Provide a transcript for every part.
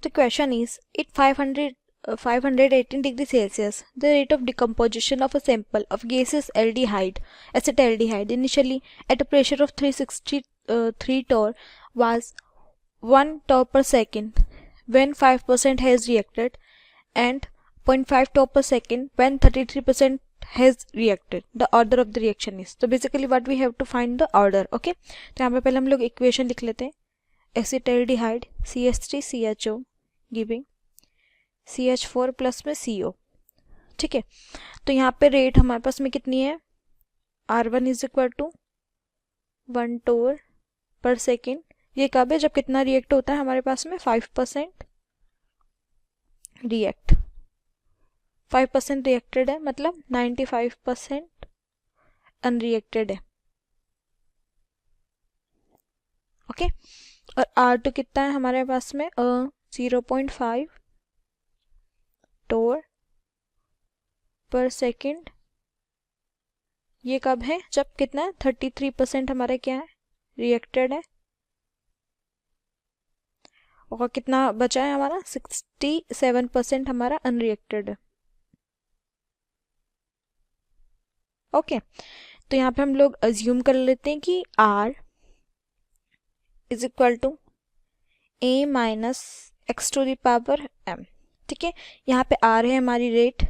The question is, at 518 degrees Celsius, the rate of decomposition of a sample of gaseous aldehyde, acetaldehyde, initially at a pressure of 363 torr was 1 torr per second when 5% has reacted and 0.5 torr per second when 33% has reacted. The order of the reaction is. So basically what we have to find the order. Okay, तो यहाँ पे पहले हम लोग equation लिख लेते हैं. Acetaldehyde CH3CHO giving CH4 plus में CO. ठीक है, तो यहाँ पे रेट हमारे पास में कितनी है, R1 is equal to 1 torr पर सेकेंड. ये कब है, जब कितना रिएक्ट होता है हमारे पास में 5% रिएक्ट. 5% रिएक्टेड है मतलब 95% अनरिएक्टेड है. ओके, और R2 कितना है हमारे पास में 0.5 torr पर सेकेंड. ये कब है, जब कितना है 33% हमारा क्या है, रिएक्टेड है. और कितना बचा है हमारा, 67% हमारा अनरिएक्टेड है. ओके, तो यहाँ पे हम लोग अज्यूम कर लेते हैं कि R is equal to A minus X to the power M. ठीक है, यहाँ पे R है हमारी रेट,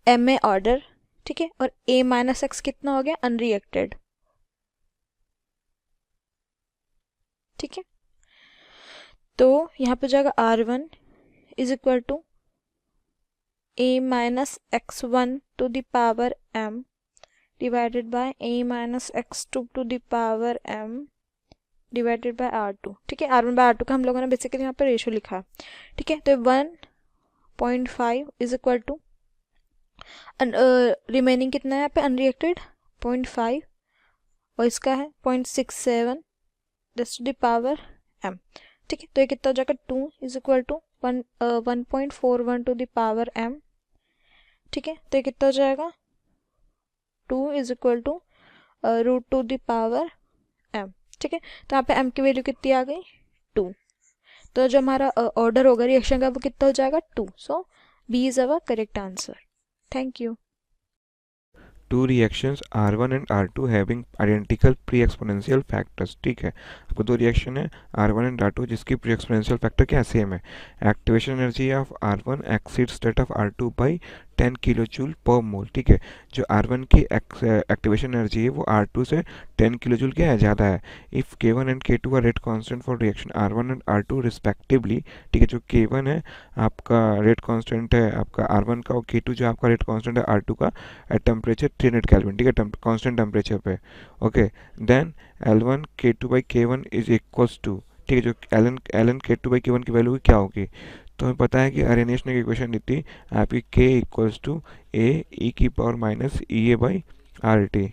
M है ऑर्डर. ठीक है, और A माइनस एक्स कितना हो गया, अनरिएक्टेड. ठीक है, तो यहाँ पे जाएगा R1 is equal to A minus x1 to the power M by बाय A minus x2 to the power M by बाय R2. ठीक है, R1 बाय R2 का हम लोगों ने बेसिकली यहाँ पे रेशियो लिखा है. ठीक है, तो 1.5 इज इक्वल टू रिमेनिंग कितना है यहाँ पे अनरिएक्टेड 0.5 और इसका है 0.67 this to the power M. ठीक है, तो ये कितना हो जाएगा 2 is equal to 1.41 to the power M. ठीक है, तो ये कितना हो जाएगा 2 is equal to root to the power M. ठीक है, तो यहाँ पे M की वैल्यू कितनी आ गई 2. तो जो हमारा ऑर्डर होगा रिएक्शन का वो कितना हो जाएगा 2. सो B is our correct answer. Thank you. Two reactions R1 and R2 having identical pre-exponential factors. ठीक है, आपको दो रिएक्शन है R1 and R2 जिसकी प्री एक्सपोनेंशियल फैक्टर क्या सेम है. Activation energy of R1 exceeds that of R2 by 10 kilo joule per mole. ठीक है, जो R1 की एक्टिवेशन एनर्जी है वो R2 से 10 किलो जूल क्या है, ज़्यादा है. If K1 and K2 are rate constant for reaction R1 and R2 respectively. ठीक है, जो K1 है आपका रेट कांस्टेंट है आपका R1 का, और K2 जो आपका रेट कांस्टेंट है R2 का एट टेम्परेचर 300 केल्विन. ठीक है, कांस्टेंट टेम्परेचर पे. Okay, then L1 K2 by K1 is equals to. ठीक है, जो Ln K2 बाई K1 की वैल्यू क्या होगी, तो हमें पता है कि अरेनियस ने इक्वेशन दी थी आपकी K equals to A e की power minus E A by RT.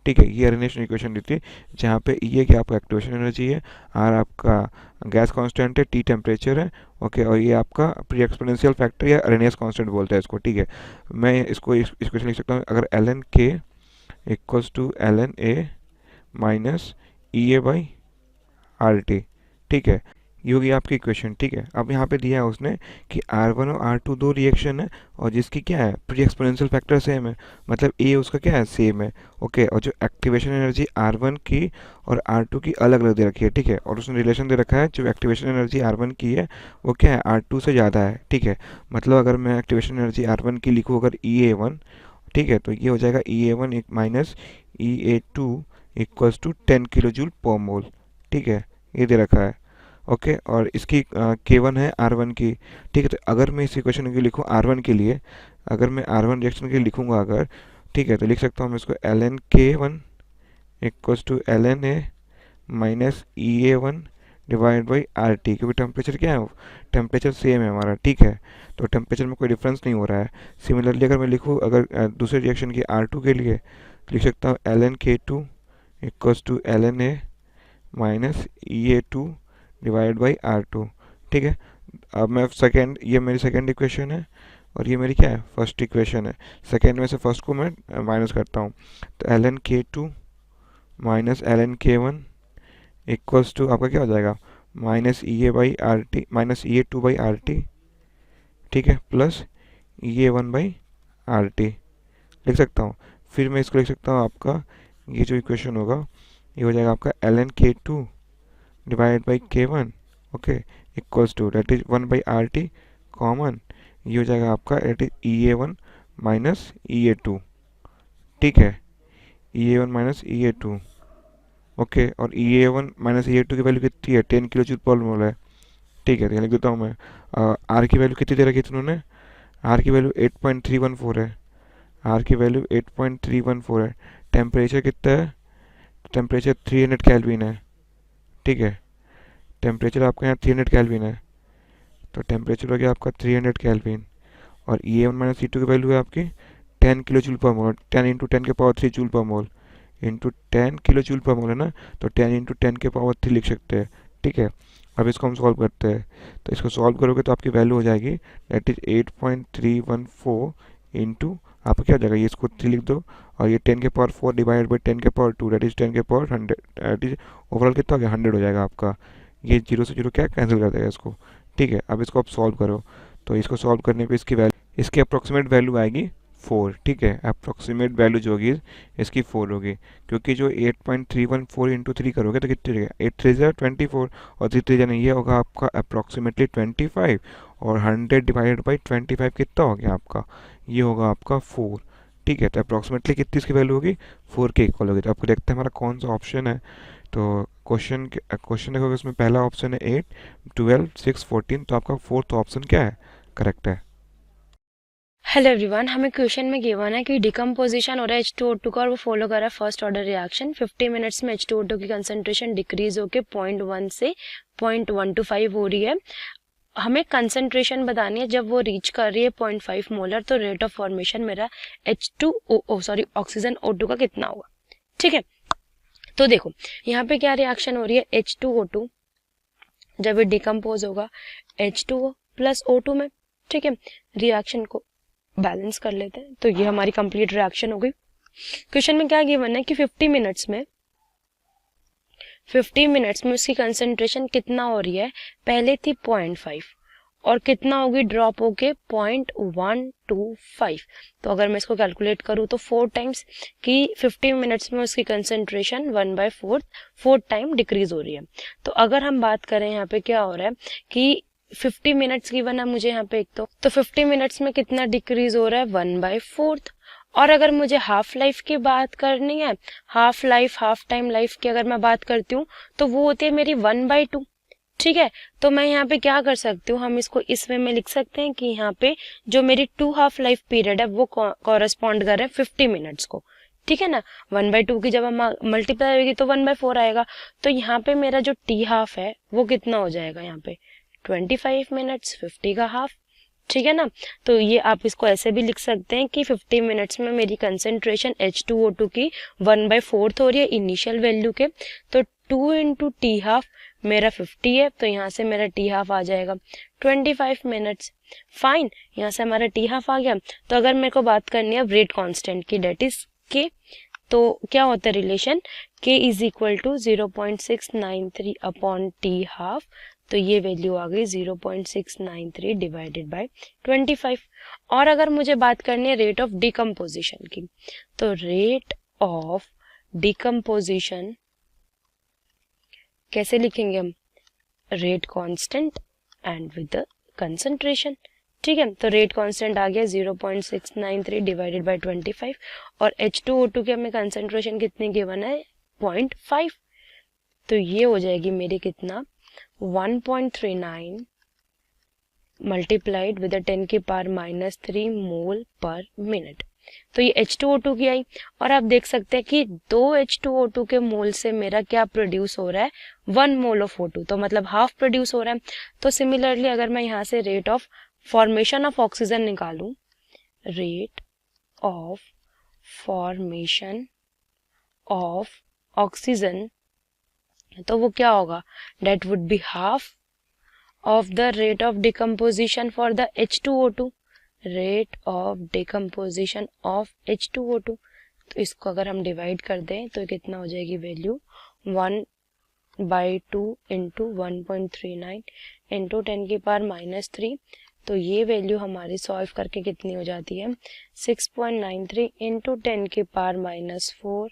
ठीक है, ये अरेनियस ने इक्वेशन दी थी जहाँ पे E A की आपका एक्टिवेशन एनर्जी है, R आपका गैस कांस्टेंट है, T टेम्परेचर है. ओके, और ये आपका प्री एक्सपोनेंशियल फैक्टर या अरेनियस कांस्टेंट बोलते हैं इसको. ठीक है, मैं इसको इक्वेशन लिख सकता हूँ, अगर Ln K equals to Ln A minus E A by RT. ठीक है, ये होगी आपकी इक्वेशन. ठीक है, अब यहाँ पे दिया है उसने कि R1 और R2 दो रिएक्शन है और जिसकी क्या है प्री एक्सपोनेंशियल फैक्टर सेम है, मतलब A उसका क्या है सेम है. ओके, और जो एक्टिवेशन एनर्जी R1 की और R2 की अलग अलग दे रखी है. ठीक है, और उसने रिलेशन दे रखा है जो एक्टिवेशन एनर्जी R1 की है वो क्या है R2 से ज़्यादा है. ठीक है, मतलब अगर मैं एक्टिवेशन एनर्जी R1 की लिखूँ अगर EA1, ठीक है, तो ये हो जाएगा EA1 एक minus EA2 equals to 10 kilo joule per mole. ठीक है, ये दे रखा है. ओके, और इसकी K1 है R1 की. ठीक है, तो अगर मैं इस इक्वेशन को लिखूँ R1 के लिए, अगर मैं R1 रिएक्शन के लिए लिखूँगा अगर, ठीक है, तो लिख सकता हूँ मैं इसको Ln K1 equals to Ln A minus EA1 divide by RT, क्योंकि टेम्परेचर क्या है, टेम्परेचर सेम है हमारा. ठीक है, तो टेम्परेचर में कोई डिफरेंस नहीं हो रहा है. सिमिलरली अगर मैं लिखूँ अगर दूसरे रिएक्शन की R2 के लिए लिख सकता हूँ Ln K2 equals to Ln A minus EA2 divide by R2. ठीक है, अब मैं सेकेंड, ये मेरी सेकेंड इक्वेशन है और ये मेरी क्या है फर्स्ट इक्वेशन है. सेकेंड में से फर्स्ट को मैं माइनस करता हूँ, तो Ln K2 minus Ln K1 equals to आपका क्या हो जाएगा minus E A by R T minus E A two by R T, ठीक है, plus E A one by R T लिख सकता हूँ। फिर मैं इसको लिख सकता हूँ, आपका ये जो इक्वेशन होगा ये हो जाएगा आपका l n k two divide by k one, okay, equals to that is one by R T common, ये हो जाएगा आपका that is E A one minus E A two, ठीक है, E A one minus E A two, okay, और E A one minus E A two की value कितनी है, 10 किलो जूल पर मोल है, ठीक है, तो लिख देता हूँ मैं। आर की वैल्यू कितनी दे रखी थी उन्होंने, आर की वैल्यू 8.314 है, आर की वैल्यू 8.314 है। टेम्परेचर कितना है, टेम्परेचर 300 केल्विन है, ठीक है, टेम्परेचर आपका यहाँ 300 केल्विन है, तो टेम्परेचर हो गया आपका 300 केल्विन, और E A one minus E to की वैल्यू है आपकी 10 किलो जूल पर मोल, 10 इंटू 10 के power 3 joule per mole into 10 kilo joule per मोल है ना, तो 10 इंटू 10 के पावर 3 लिख सकते हैं, ठीक है। अब इसको हम सॉल्व करते हैं, तो इसको सॉल्व करोगे तो आपकी वैल्यू हो जाएगी दैट इज 8.314 इंटू आपका क्या हो जाएगा, ये इसको 3 लिख दो, और ये 10 के पावर 4 डिवाइडेड बाई 10 के पावर 2 दैट इज 10 के पावर 100, दैट इज ओवरऑल कितना हो गया 100 हो जाएगा आपका। ये जीरो से जीरो क्या कैंसिल कर देगा इसको, ठीक है। अब इसको आप सॉल्व करो, तो इसको सॉल्व करने पे इसकी वैल्यू, इसकी अप्रॉक्सीमेट वैल्यू आएगी 4, ठीक है, अप्रॉक्सीमेट वैल्यू जो होगी इसकी 4 होगी, क्योंकि जो 8.314 इंटू 3 करोगे तो कितनी रहेगा, 8 3 ज़ा 24 और 3 3 जाने, ये होगा आपका अप्रॉक्सीमेटली 25, और 100 डिवाइडेड बाई 25 कितना हो गया आपका, ये होगा आपका 4, ठीक है। तो अप्रॉक्सीमेटली कितनी इसकी वैल्यू होगी, 4 के इक्वल होगी। तो आपको देखते हैं हमारा कौन सा ऑप्शन है, तो क्वेश्चन देखोगे उसमें पहला ऑप्शन है 8 12 6 14, तो आपका फोर्थ ऑप्शन क्या है, करेक्ट है। हेलो एवरीवन, हमें क्वेश्चन में गिवन है कि डिकम्पोजिशन हो रहा है H2O2 का और वो फॉलो कर रहा है फर्स्ट ऑर्डर रिएक्शन। 50 मिनट्स में H2O2 की कंसंट्रेशन डिक्रीज होकर 0.1 से 0.125 हो रही है। हमें कंसंट्रेशन बतानी है जब वो रीच कर रही है 0.5 मोलर, तो रेट ऑफ फॉर्मेशन मेरा ऑक्सीजन O2 का कितना होगा, ठीक है। तो देखो यहाँ पे क्या रिएक्शन हो रही है, H2O2 जब ये डिकम्पोज होगा H2O प्लस O2 में, ठीक है। रिएक्शन को बैलेंस कर लेते हैं, तो ये हमारी कंप्लीट रिएक्शन हो गई। क्वेश्चन में क्या गिवन है कि 50 मिनट्स में उसकी कंसंट्रेशन कितना हो रही है, पहले थी 0.5 और कितना होगी ड्रॉप होके 0.125। तो अगर मैं इसको कैलकुलेट करूँ तो 4 टाइम्स कि 50 मिनट्स में उसकी कंसंट्रेशन 1/4 टाइम डिक्रीज हो रही है। तो अगर हम बात करें यहाँ पे क्या हो रहा है कि 50 मिनट्स गिवन है मुझे यहाँ पे एक तो 50 मिनट्स में कितना डिक्रीज हो रहा है 1/4। और अगर मुझे हाफ लाइफ की बात करनी है, हाफ टाइम लाइफ की अगर मैं बात करती हूँ तो वो होती है मेरी 1/2, ठीक है। तो मैं यहाँ पे क्या कर सकती हूँ, हम इसको इस वे में लिख सकते हैं कि यहाँ पे जो मेरी 2 हाफ लाइफ पीरियड है वो कॉरेस्पॉन्ड कर रहे हैं 50 मिनट्स को, ठीक है ना। 1/2 की जब हम मल्टीप्लाई होगी तो 1/4 आएगा। तो यहाँ पे मेरा जो टी हाफ है वो कितना हो जाएगा, यहाँ पे 25 मिनट्स 50 का हाफ, ठीक है ना। तो ये आप इसको ऐसे भी लिख सकते हैं कि 50 मिनट्स में मेरी कंसेंट्रेशन H2O2 की 1/4 हो रही है इनिशियल वैल्यू के, तो 2 इंटू टी हाफ मेरा 50 है, तो यहाँ से मेरा टी हाफ आ जाएगा 25 मिनट्स। फाइन, यहाँ से हमारा टी हाफ आ गया। तो अगर मेरे को बात करनी है रेट कांस्टेंट की, डेट इज के, तो क्या होता है relation, K is equal to 0.693 upon T half, तो ये वैल्यू आ गई 0.693 डिवाइडेड बाय 25। और अगर मुझे बात करनी है रेट ऑफ डिकम्पोजिशन की, तो रेट ऑफ डिकम्पोजिशन कैसे लिखेंगे हम, rate constant and with the concentration, ठीक है। तो रेट कांस्टेंट आ गया 0.693 डिवाइडेड बाय 25, और H2O2 की हमें कंसंट्रेशन कितनी गिवन है 0.5, तो ये हो जाएगी मेरी कितना 1.39 मल्टीप्लाइड विद 10 की पावर -3 मोल पर मिनट। तो ये H2O2 की आई, और आप देख सकते हैं कि 2 H2O2 के मोल से मेरा क्या प्रोड्यूस हो रहा है 1 मोल ऑफ O2, तो मतलब हाफ प्रोड्यूस हो रहा है। तो सिमिलरली अगर मैं यहाँ से rate of formation of oxygen निकालूं, rate of formation of oxygen, तो वो क्या होगा, that would be half of the rate of decomposition for the H2O2, rate of decomposition of H2O2। तो इसको अगर हम डिवाइड कर दें तो कितना हो जाएगी वैल्यू 1 बाई 2 इंटू 1.39 इंटू 10⁻³ तो ये वैल्यू हमारी सॉल्व करके कितनी हो जाती है 6.93 इंटू 10⁻⁴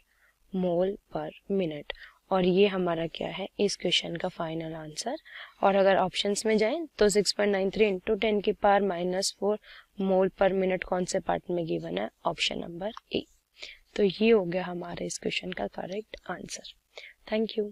मोल पर मिनट। और ये हमारा क्या है इस क्वेश्चन का फाइनल आंसर। और अगर ऑप्शंस में जाएं तो 6.93 इंटू 10⁻⁴ मोल पर मिनट कौन से पार्ट में गिवन है, ऑप्शन नंबर ए। तो ये हो गया हमारे इस क्वेश्चन का करेक्ट आंसर। Thank you.